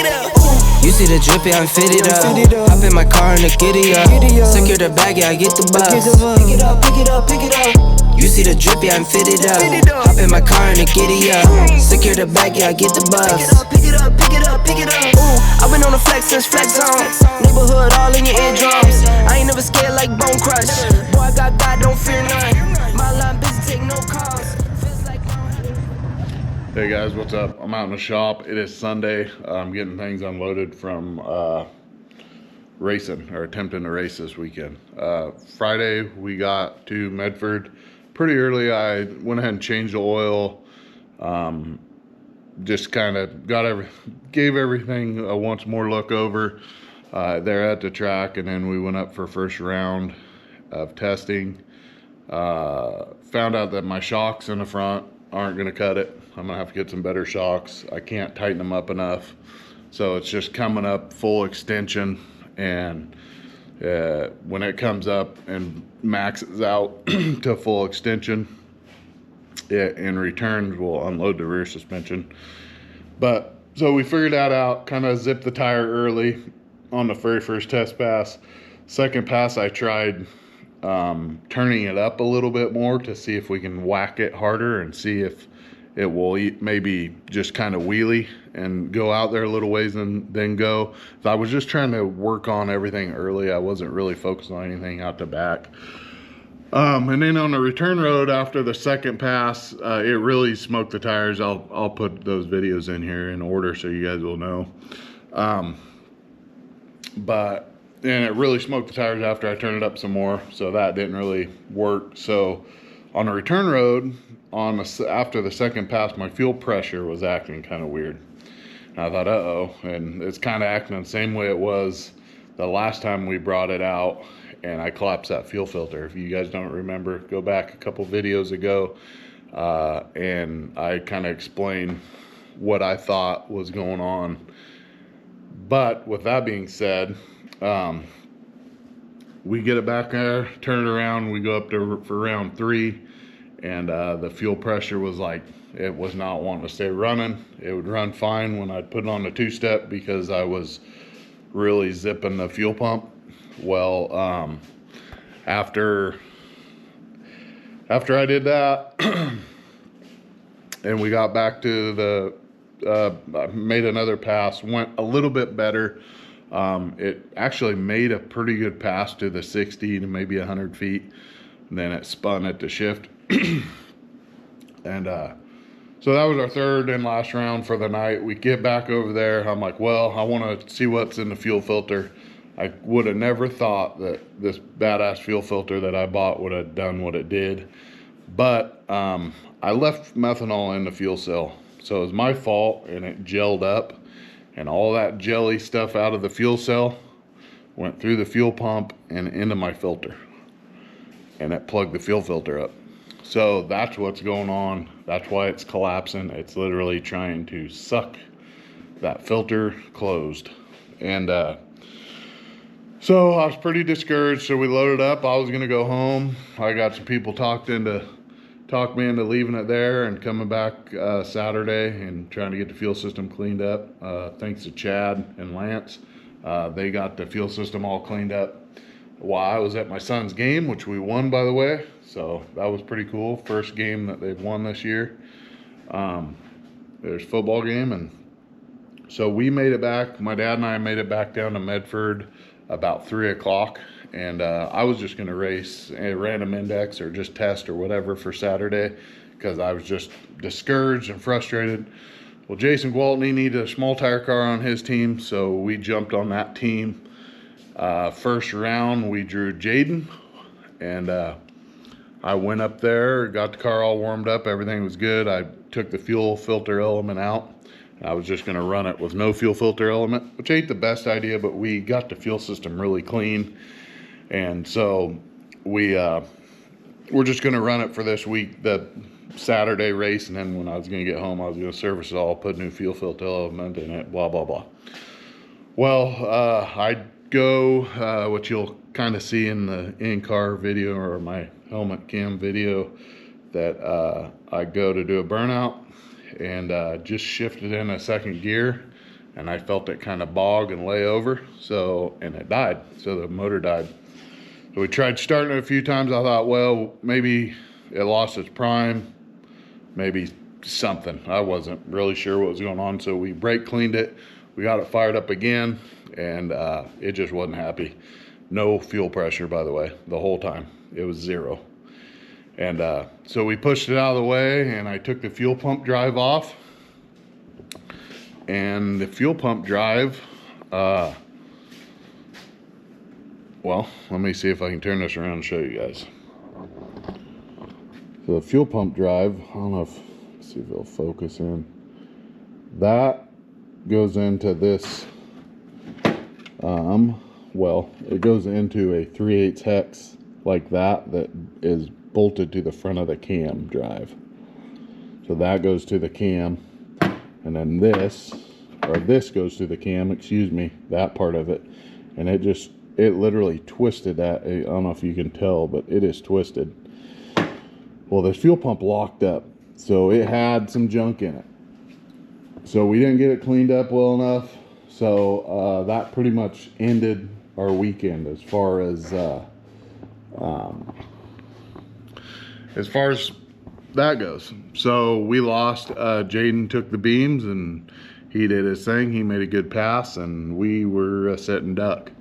it up. You see the drippy, I'm fitted up. Hop in my car and the giddy up. Secure the bag, yeah, I get the bus. Pick it up, pick it up, pick it up. You see the drippy, I'm fitted up. Hop in my car and the giddy up. Secure the bag, yeah, I get the bus. Pick it up, pick it up, pick it up. Ooh, I've been on the flex since flex zone. Neighborhood all in your eardrums. I ain't never scared like Bone Crush. Boy, I got God, don't fear none. My line busy, take no calls. Hey guys, what's up? I'm out in the shop. It is Sunday. I'm getting things unloaded from racing, or attempting to race this weekend. Friday we got to Medford pretty early. I went ahead and changed the oil. Just kind of gave everything a once more look over there at the track, and then we went up for first round of testing. Found out that my shocks in the front aren't going to cut it. I'm gonna have to get some better shocks. I can't tighten them up enough, so it's just coming up full extension, and when it comes up and maxes out to full extension, it in return will unload the rear suspension. But so we figured that out, kind of zipped the tire early on the very first test pass. Second pass I tried turning it up a little bit more to see if we can whack it harder and see if it will maybe just kind of wheelie and go out there a little ways and then go. So I was just trying to work on everything early. I wasn't really focused on anything out the back. And then on the return road after the second pass, it really smoked the tires. I'll put those videos in here in order so you guys will know. And it really smoked the tires after I turned it up some more, so that didn't really work. So on the return road, after the second pass, my fuel pressure was acting kind of weird. And I thought, uh-oh, and it's kind of acting the same way it was the last time we brought it out, and I collapsed that fuel filter. If you guys don't remember, go back a couple videos ago, and I kind of explained what I thought was going on. But with that being said, we get it back there, turn it around, we go up to for round 3, and the fuel pressure was like, it was not wanting to stay running. It would run fine when I'd put it on the 2-step because I was really zipping the fuel pump. Well, after I did that and we got back to the I made another pass, went a little bit better. It actually made a pretty good pass to the 60 to maybe 100 feet, and then it spun at the shift. And so that was our third and last round for the night. We get back over there. I'm like, well, I want to see what's in the fuel filter. I would have never thought that this badass fuel filter that I bought would have done what it did. But I left methanol in the fuel cell, so it was my fault, and it gelled up, and all that jelly stuff out of the fuel cell went through the fuel pump and into my filter, and it plugged the fuel filter up. So that's what's going on. That's why it's collapsing. It's literally trying to suck that filter closed. And so I was pretty discouraged, so we loaded up. I was gonna go home. I got some people talked me into leaving it there and coming back Saturday and trying to get the fuel system cleaned up. Thanks to Chad and Lance. They got the fuel system all cleaned up while I was at my son's game, which we won, by the way. So that was pretty cool. First game that they've won this year. There's football game, and so we made it back. My dad and I made it back down to Medford about 3 o'clock, and I was just gonna race a random index or just test or whatever for Saturday because I was just discouraged and frustrated. Well, Jason Gwaltney needed a small tire car on his team, so we jumped on that team. First round we drew Jaden, and I went up there, got the car all warmed up, everything was good. I took the fuel filter element out. I was just gonna run it with no fuel filter element, which ain't the best idea, but we got the fuel system really clean. And so we're just gonna run it for this week, the Saturday race, and then when I was gonna get home, I was gonna service it all, put new fuel filter element in it, blah, blah, blah. Well, I go, what you'll kind of see in the in-car video or my helmet cam video, that I go to do a burnout and just shifted in a second gear and I felt it kind of bog and lay over, so, and it died, so the motor died. So we tried starting it a few times. I thought, well, maybe it lost its prime, maybe something. I wasn't really sure what was going on, so we brake cleaned it. We got it fired up again, and it just wasn't happy. No fuel pressure, by the way, the whole time. It was 0. And so we pushed it out of the way, and I took the fuel pump drive off. And the fuel pump drive, well, let me see if I can turn this around and show you guys. So the fuel pump drive, I don't know if, let's see if it'll focus in. That goes into this, well, it goes into a 3/8 hex like that is bolted to the front of the cam drive. So that goes to the cam, and then this goes to the cam, excuse me, that part of it. And it literally twisted that. I don't know if you can tell, but it is twisted. Well, this fuel pump locked up, so it had some junk in it. So we didn't get it cleaned up well enough. So that pretty much ended our weekend as far as that goes. So we lost. Jaden took the beams and he did his thing. He made a good pass, and we were a sitting duck.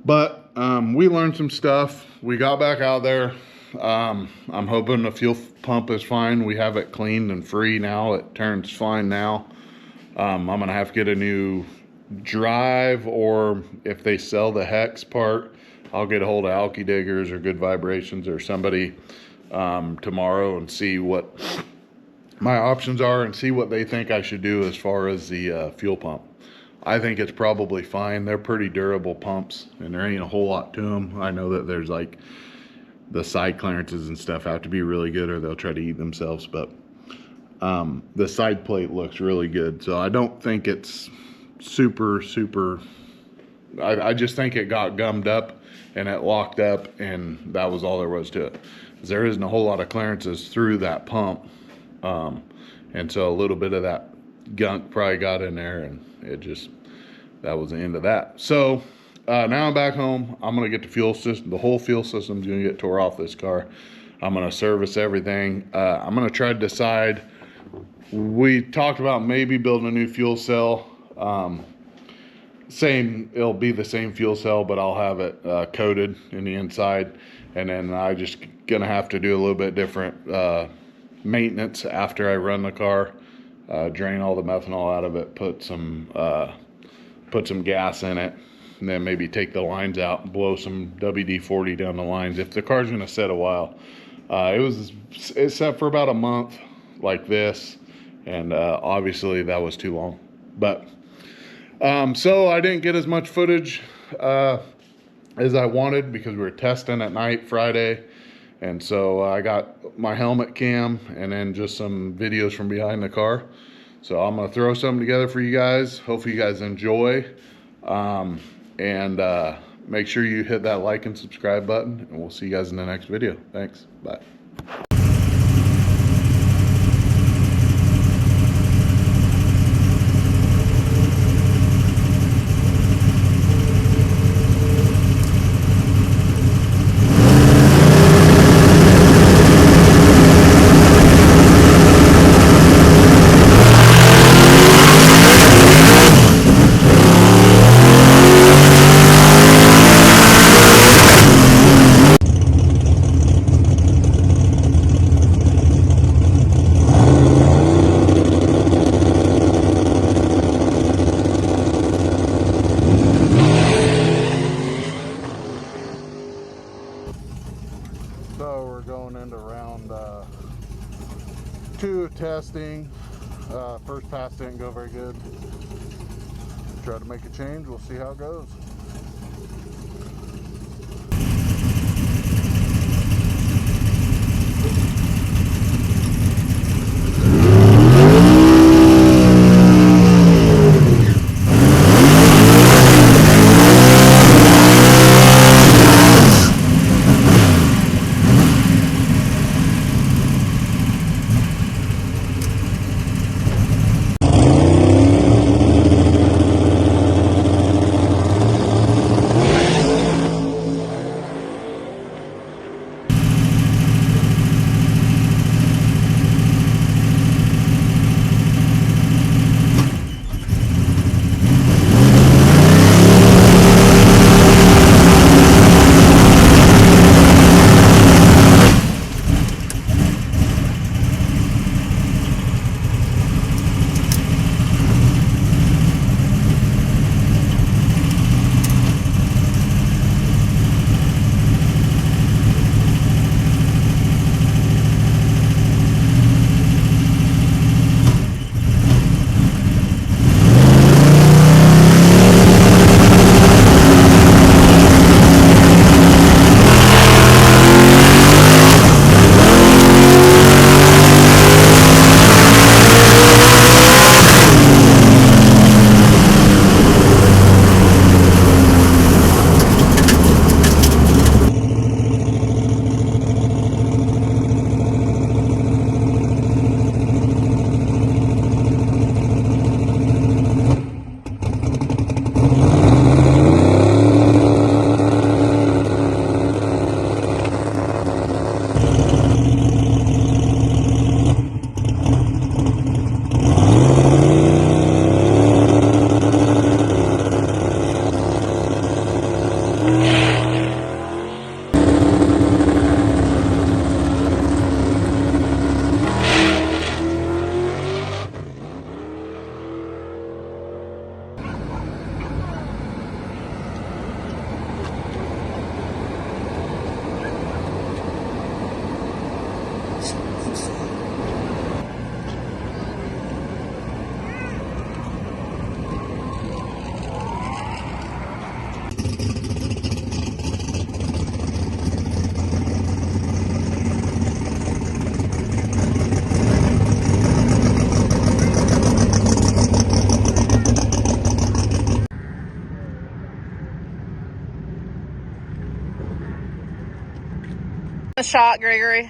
But we learned some stuff. We got back out there. I'm hoping the fuel pump is fine. We have it cleaned and free now. It turns fine now. I'm gonna have to get a new drive, or if they sell the hex part, I'll get a hold of Alky Diggers or Good Vibrations or somebody tomorrow and see what my options are and see what they think I should do as far as the fuel pump. I think it's probably fine. They're pretty durable pumps, and there ain't a whole lot to them. I know that there's like the side clearances and stuff have to be really good, or they'll try to eat themselves, but the side plate looks really good. So I don't think it's super, I just think it got gummed up and it locked up, and that was all there was to it. There isn't a whole lot of clearances through that pump, and so a little bit of that gunk probably got in there, and that was the end of that. So now I'm back home. I'm gonna get the fuel system, the whole fuel system's gonna get tore off this car. I'm gonna service everything. I'm gonna try to decide. We talked about maybe building a new fuel cell. It'll be the same fuel cell, but I'll have it coated in the inside, and then I just gonna have to do a little bit different maintenance after I run the car. Drain all the methanol out of it, put some gas in it, and then maybe take the lines out and blow some WD-40 down the lines if the car's gonna sit a while. It sat for about a month like this, and obviously that was too long. But so I didn't get as much footage as I wanted because we were testing at night Friday, and so I got my helmet cam and then just some videos from behind the car. So I'm gonna throw something together for you guys. Hopefully you guys enjoy, and make sure you hit that like and subscribe button, and we'll see you guys in the next video. Thanks, bye. So we're going into round 2 of testing. First pass didn't go very good. Try to make a change. We'll see how it goes. The shot, Gregory.